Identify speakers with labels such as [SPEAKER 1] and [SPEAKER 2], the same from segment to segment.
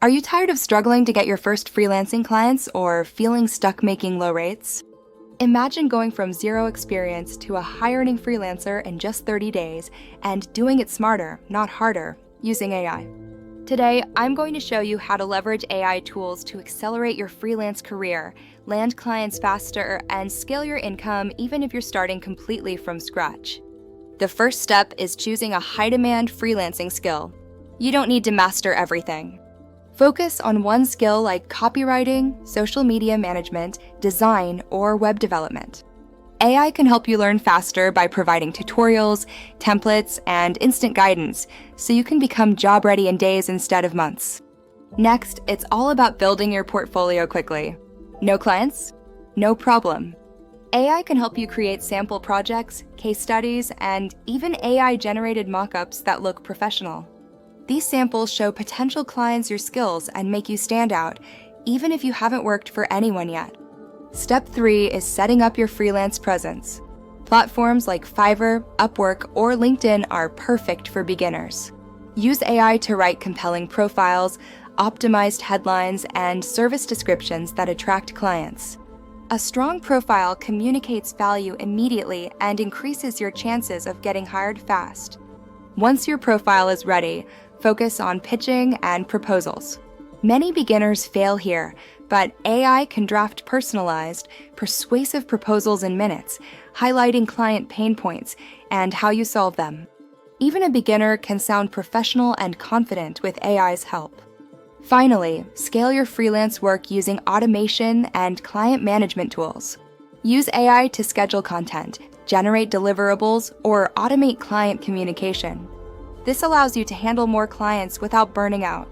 [SPEAKER 1] Are you tired of struggling to get your first freelancing clients or feeling stuck making low rates? Imagine going from zero experience to a high-earning freelancer in just 30 days and doing it smarter, not harder, using AI. Today, I'm going to show you how to leverage AI tools to accelerate your freelance career, land clients faster, and scale your income even if you're starting completely from scratch. The first step is choosing a high-demand freelancing skill. You don't need to master everything. Focus on one skill like copywriting, social media management, design, or web development. AI can help you learn faster by providing tutorials, templates, and instant guidance, so you can become job-ready in days instead of months. Next, it's all about building your portfolio quickly. No clients? No problem. AI can help you create sample projects, case studies, and even AI-generated mockups that look professional. These samples show potential clients your skills and make you stand out, even if you haven't worked for anyone yet. Step 3 is setting up your freelance presence. Platforms like Fiverr, Upwork, or LinkedIn are perfect for beginners. Use AI to write compelling profiles, optimized headlines, and service descriptions that attract clients. A strong profile communicates value immediately and increases your chances of getting hired fast. Once your profile is ready, focus on pitching and proposals. Many beginners fail here, but AI can draft personalized, persuasive proposals in minutes, highlighting client pain points and how you solve them. Even a beginner can sound professional and confident with AI's help. Finally, scale your freelance work using automation and client management tools. Use AI to schedule content, generate deliverables, or automate client communication. This allows you to handle more clients without burning out.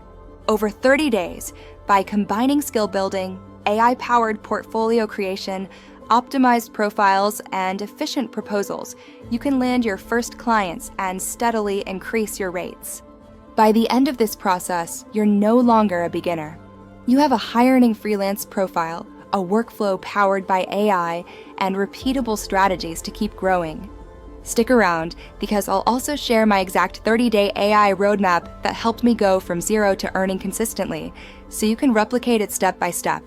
[SPEAKER 1] Over 30 days, by combining skill building, AI-powered portfolio creation, optimized profiles, and efficient proposals, you can land your first clients and steadily increase your rates. By the end of this process, you're no longer a beginner. You have a high-earning freelance profile, a workflow powered by AI, and repeatable strategies to keep growing. Stick around, because I'll also share my exact 30-day AI roadmap that helped me go from zero to earning consistently, so you can replicate it step by step.